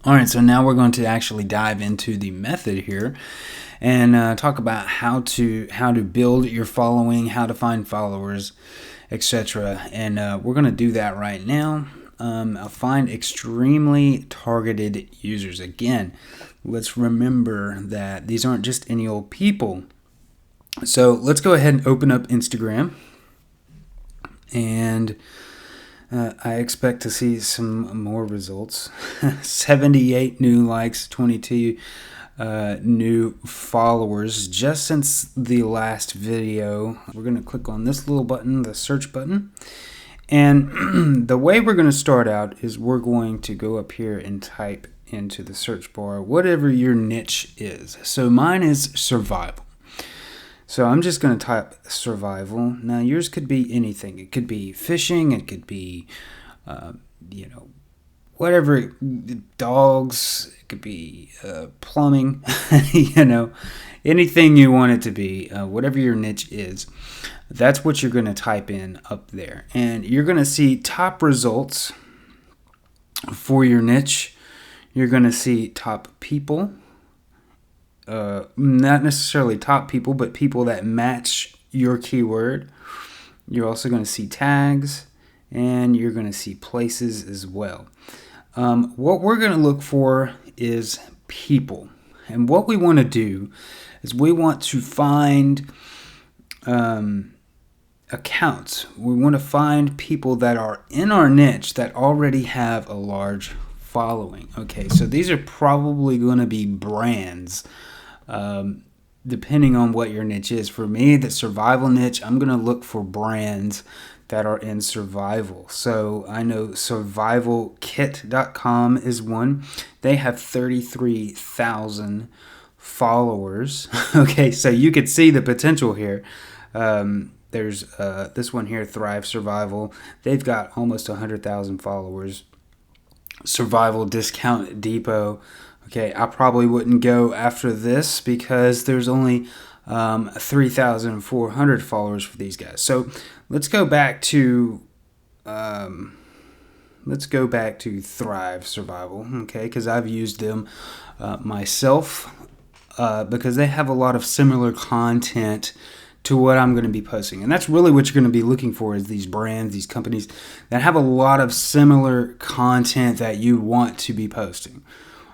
All right, so now we're going to actually dive into the method here and talk about how to build your following, how to find followers, etc. And we're going to do that right now. I'll find extremely targeted users. Again, let's remember that these aren't just any old people. So let's go ahead and open up Instagram, and I expect to see some more results. 78 new likes, 22 new followers just since the last video. We're going to click on this little button, the search button. And the way we're going to start out is we're going to go up here and type into the search bar whatever your niche is. So mine is survival. So I'm just going to type survival. Now yours could be anything. It could be fishing. It could be, whatever, dogs. It could be plumbing. Anything you want it to be. Whatever your niche is, that's what you're going to type in up there, and you're going to see top results for your niche. You're going to see top people. Not necessarily top people, but people that match your keyword. You're also going to see tags, and you're going to see places as well. What we're going to look for is people. And what we want to do is we want to find accounts. We want to find people that are in our niche that already have a large following. Okay, so these are probably going to be brands. Depending on what your niche is. For me, the survival niche, I'm going to look for brands that are in survival. So I know survivalkit.com is one. They have 33,000 followers. Okay, so you could see the potential here. There's this one here, Thrive Survival. They've got almost 100,000 followers. Survival Discount Depot. Okay, I probably wouldn't go after this because there's only 3,400 followers for these guys. So let's go back to Thrive Survival. Okay, because I've used them myself because they have a lot of similar content to what I'm going to be posting. And that's really what you're going to be looking for, is these brands, these companies that have a lot of similar content that you want to be posting.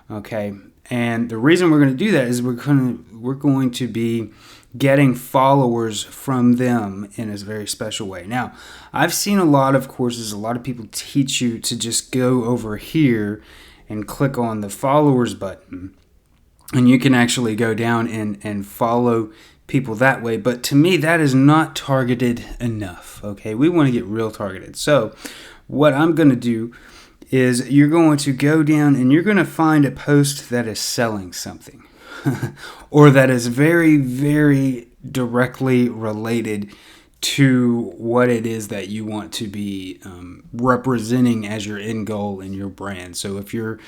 Okay, and the reason we're going to do that is we're going to be getting followers from them in a very special way. Now, I've seen a lot of courses, a lot of people teach you to just go over here and click on the followers button, and you can actually go down and follow people that way. But to me, that is not targeted enough. Okay, we want to get real targeted. So what I'm going to do is you're going to go down and you're going to find a post that is selling something or that is very, very directly related to what it is that you want to be representing as your end goal in your brand. So if you're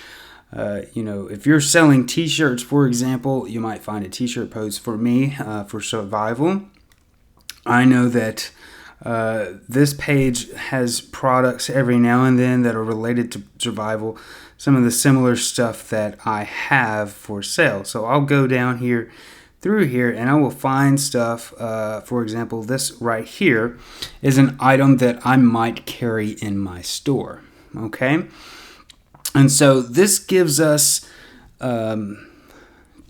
if you're selling t-shirts, for example, you might find a t-shirt post. For me, for survival, I know that this page has products every now and then that are related to survival, some of the similar stuff that I have for sale. So I'll go down here through here and I will find stuff. For example, this right here is an item that I might carry in my store. Okay, and so this gives us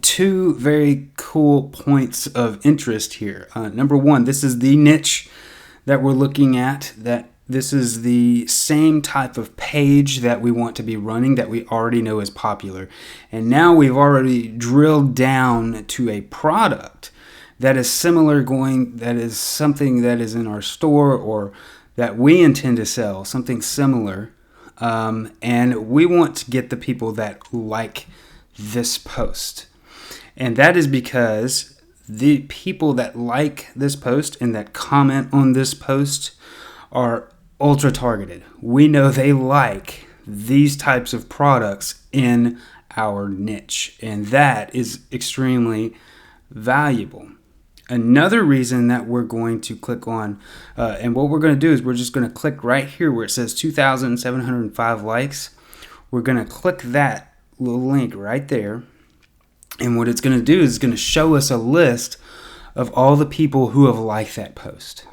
two very cool points of interest here. Number one, this is the niche that we're looking at, that this is the same type of page that we want to be running, that we already know is popular. And now we've already drilled down to a product that is similar, that is something that is in our store or that we intend to sell, something similar. And we want to get the people that like this post. And that is because the people that like this post and that comment on this post are ultra targeted. We know they like these types of products in our niche, and that is extremely valuable. Another reason that we're going to click on, and what we're going to do is we're just going to click right here where it says 2,705 likes. We're going to click that little link right there. And what it's going to do is it's going to show us a list of all the people who have liked that post.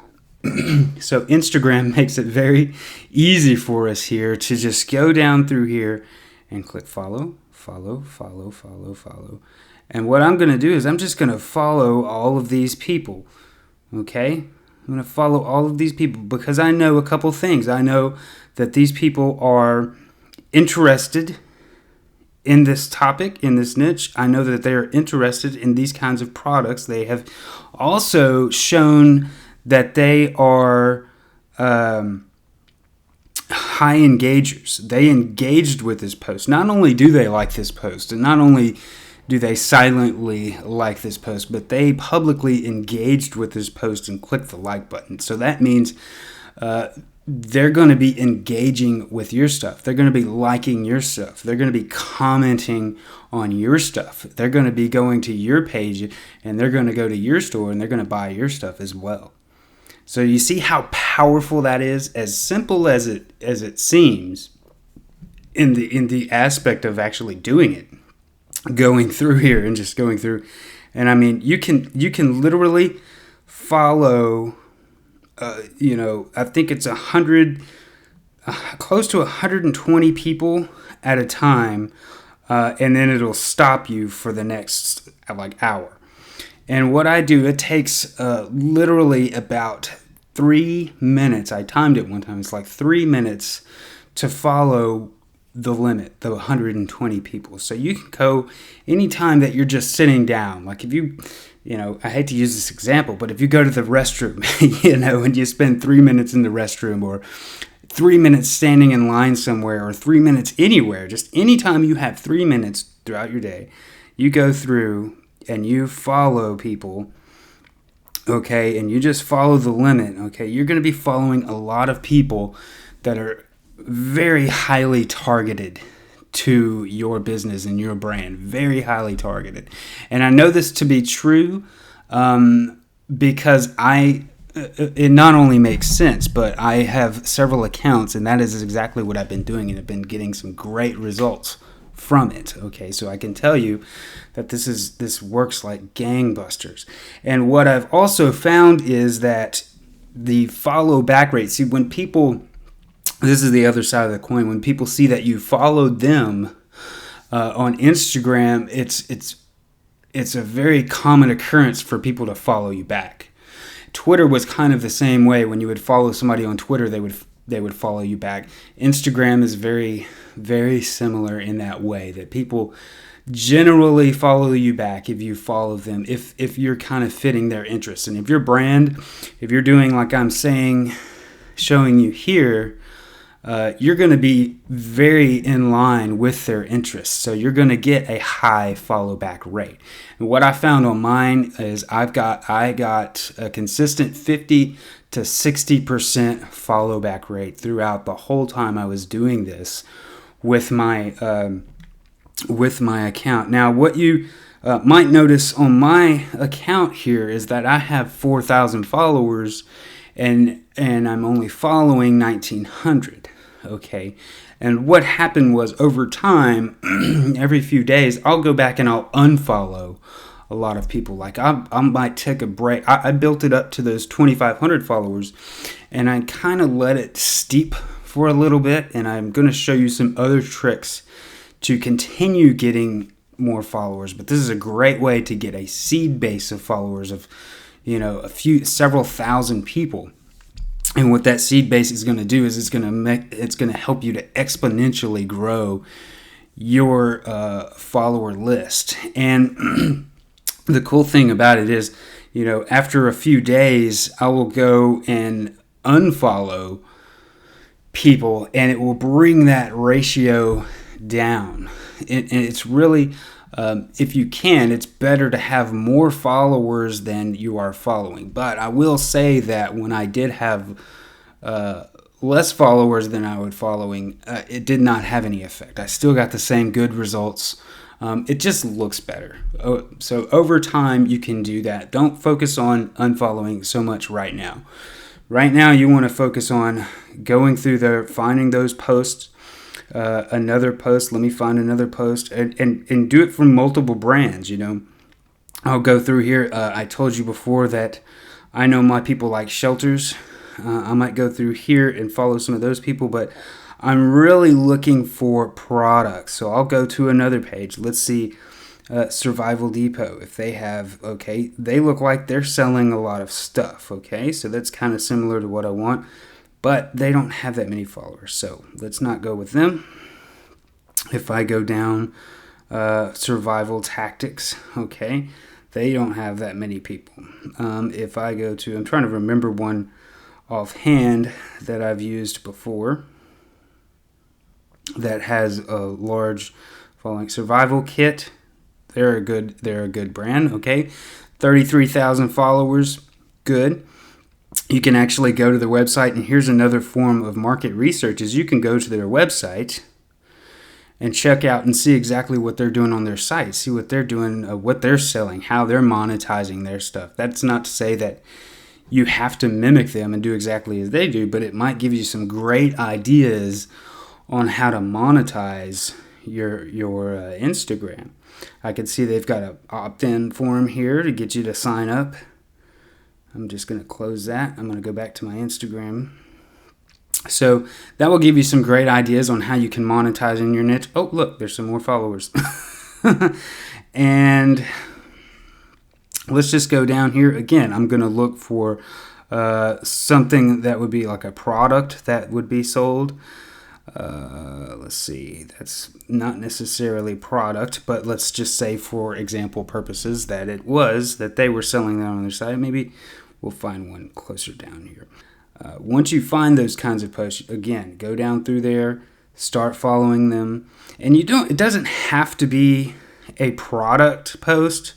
So Instagram makes it very easy for us here to just go down through here and click follow. And what I'm going to do is I'm just going to follow all of these people. Okay? I'm going to follow all of these people because I know a couple things. I know that these people are interested in this topic, in this niche. I know that they are interested in these kinds of products. They have also shown that they are high engagers. They engaged with this post. Not only do they like this post, and not only do they silently like this post, but they publicly engaged with this post and clicked the like button. So that means they're going to be engaging with your stuff. They're going to be liking your stuff. They're going to be commenting on your stuff. They're going to be going to your page, and they're going to go to your store, and they're going to buy your stuff as well. So you see how powerful that is? As simple as it seems in the aspect of actually doing it. Going through here and just going through. And I mean, you can literally follow I think it's 100, close to 120 people at a time, and then it'll stop you for the next hour. And what I do, it takes literally about 3 minutes. I timed it one time. It's like 3 minutes to follow the limit, the 120 people. So you can go anytime that you're just sitting down. Like if I hate to use this example, but if you go to the restroom, and you spend 3 minutes in the restroom, or 3 minutes standing in line somewhere, or 3 minutes anywhere, just anytime you have 3 minutes throughout your day, you go through and you follow people, okay, and you just follow the limit, okay, you're going to be following a lot of people that are very highly targeted to your business and your brand, very highly targeted. And I know this to be true because it not only makes sense, but I have several accounts, and that is exactly what I've been doing, and I've been getting some great results from it. Okay, so I can tell you that this works like gangbusters. And what I've also found is that the follow back rate, see, when people, this is the other side of the coin, when people see that you followed them on Instagram, it's a very common occurrence for people to follow you back. Twitter was kind of the same way. When you would follow somebody on Twitter, they would follow you back. Instagram is very, very similar in that way, that people generally follow you back if you follow them, if you're kind of fitting their interests. And if your brand, if you're doing like I'm saying, showing you here, you're going to be very in line with their interests. So you're going to get a high follow back rate. And what I found on mine is I got a consistent 50 to 60% follow back rate throughout the whole time I was doing this with my account. Now, what you might notice on my account here is that I have 4,000 followers and I'm only following 1,900. Okay, and what happened was over time, every few days, I'll go back and I'll unfollow a lot of people. Like I might take a break. I built it up to those 2,500 followers, and I kind of let it steep for a little bit. And I'm going to show you some other tricks to continue getting more followers. But this is a great way to get a seed base of followers of, several thousand people. And what that seed base is going to do is it's going to help you to exponentially grow your follower list. And the cool thing about it is, after a few days, I will go and unfollow people, and it will bring that ratio down. And it's really, if you can, it's better to have more followers than you are following. But I will say that when I did have less followers than I was following, it did not have any effect. I still got the same good results. It just looks better. So over time, you can do that. Don't focus on unfollowing so much right now. Right now, you want to focus on going through there, finding those posts, another post. Let me find another post and do it from multiple brands. I'll go through here. I told you before that I know my people like shelters. I might go through here and follow some of those people, but I'm really looking for products. So I'll go to another page. Let's see, Survival Depot. If they have, okay, they look like they're selling a lot of stuff. Okay, so that's kind of similar to what I want, but they don't have that many followers. So let's not go with them. If I go down, Survival Tactics, okay, they don't have that many people. If I go to, I'm trying to remember one offhand that I've used before that has a large following. Survival Kit, they're a good brand. Okay, 33,000 followers, good. You can actually go to their website, and here's another form of market research: is you can go to their website and check out and see exactly what they're doing on their site, see what they're doing, what they're selling, how they're monetizing their stuff. That's not to say that you have to mimic them and do exactly as they do, but it might give you some great ideas on how to monetize your Instagram. I can see they've got an opt-in form here to get you to sign up. I'm just going to close that. I'm going to go back to my Instagram. So that will give you some great ideas on how you can monetize in your niche. Oh, look, there's some more followers. And let's just go down here. Again, I'm going to look for something that would be like a product that would be sold. Let's see, that's not necessarily product, but let's just say for example purposes that they were selling that on their site. Maybe we'll find one closer down here. Once you find those kinds of posts, again, go down through there, start following them. And it doesn't have to be a product post,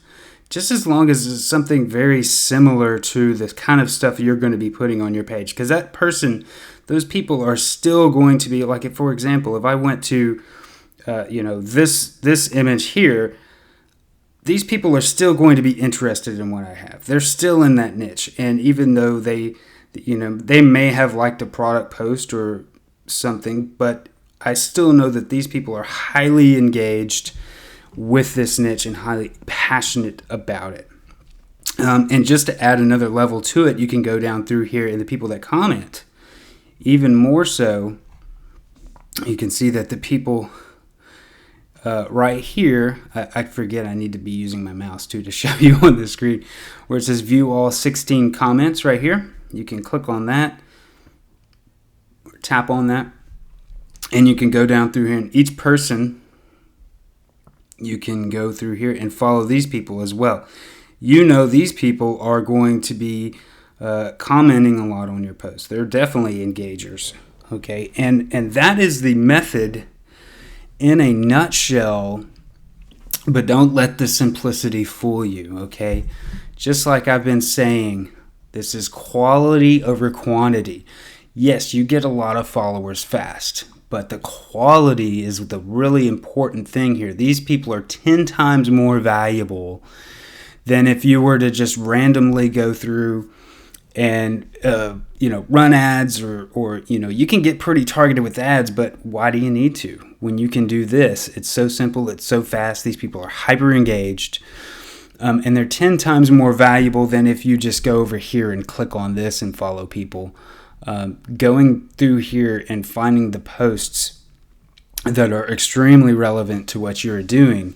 just as long as it's something very similar to the kind of stuff you're going to be putting on your page. Because those people are still going to be, like, for example, if I went to, this image here, these people are still going to be interested in what I have. They're still in that niche. And even though they may have liked a product post or something, but I still know that these people are highly engaged with this niche and highly passionate about it. And just to add another level to it, you can go down through here and the people that comment. Even more so, you can see that the people right here, I forget I need to be using my mouse too to show you on the screen, where it says view all 16 comments right here. You can click on that, or tap on that, and you can go down through here, and each person, you can go through here and follow these people as well. These people are going to be commenting a lot on your posts. They're definitely engagers, okay? And that is the method in a nutshell, but don't let the simplicity fool you, okay? Just like I've been saying, this is quality over quantity. Yes, you get a lot of followers fast, but the quality is the really important thing here. These people are 10 times more valuable than if you were to just randomly go through and run ads or you can get pretty targeted with ads, but why do you need to when you can do this? It's so simple, it's so fast. These people are hyper engaged, and they're 10 times more valuable than if you just go over here and click on this and follow people. Going through here and finding the posts that are extremely relevant to what you're doing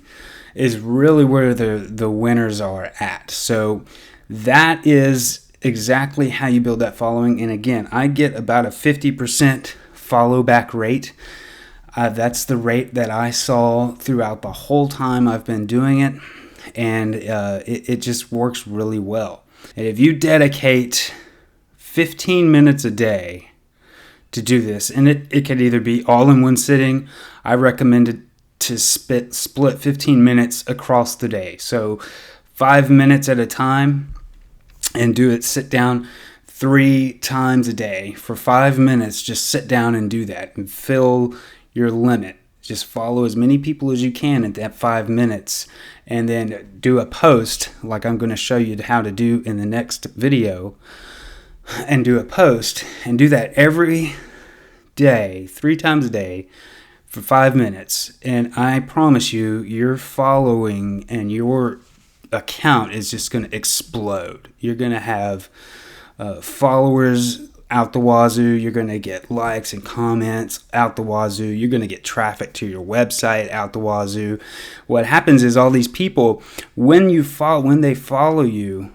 is really where the winners are at. So that is exactly how you build that following. And again, I get about a 50% follow back rate. That's the rate that I saw throughout the whole time I've been doing it. And it just works really well. And if you dedicate 15 minutes a day to do this, and it could either be all in one sitting. I recommend it to split 15 minutes across the day. So 5 minutes at a time, and sit down 3 times a day for 5 minutes. Just sit down and do that and fill your limit. Just follow as many people as you can at that 5 minutes, and then do a post like I'm going to show you how to do in the next video, and do a post and do that every day, 3 times a day for 5 minutes, and I promise you, your following and your account is just going to explode. You're going to have followers out the wazoo. You're going to get likes and comments out the wazoo. You're going to get traffic to your website out the wazoo. What happens is all these people, when they follow you,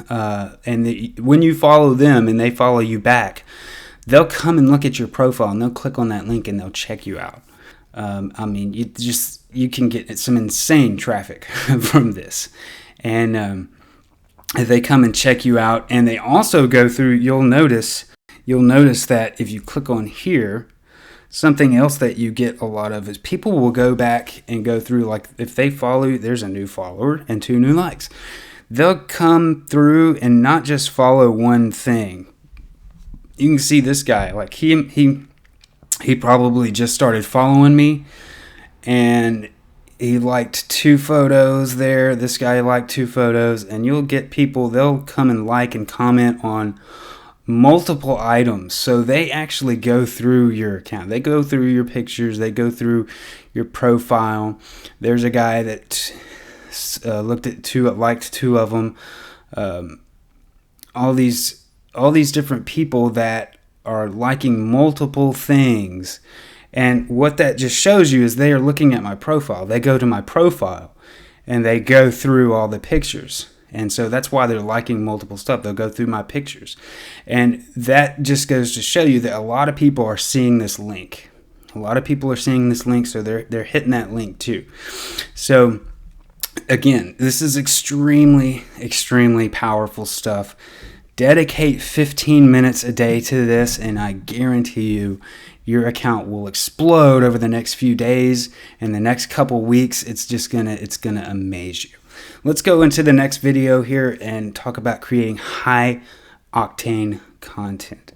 when you follow them and they follow you back, they'll come and look at your profile and they'll click on that link and they'll check you out. I mean, you can get some insane traffic from this, and they come and check you out, and they also go through. You'll notice that if you click on here, something else that you get a lot of is people will go back and go through, like if they follow you, there's a new follower and 2 new likes. They'll come through and not just follow one thing. You can see this guy, like he probably just started following me, and he liked 2 photos there. This guy liked 2 photos, and you'll get people, they'll come and like and comment on multiple items. So they actually go through your account. They go through your pictures. They go through your profile. There's a guy that looked at 2, liked 2 of them. All these different people that are liking multiple things. And what that just shows you is they are looking at my profile. They go to my profile and they go through all the pictures. And so that's why they're liking multiple stuff. They'll go through my pictures. And that just goes to show you that a lot of people are seeing this link. A lot of people are seeing this link, so they're hitting that link too. So again, this is extremely, extremely powerful stuff. Dedicate 15 minutes a day to this, and I guarantee you, your account will explode over the next few days and the next couple weeks. It's gonna amaze you. Let's go into the next video here and talk about creating high octane content.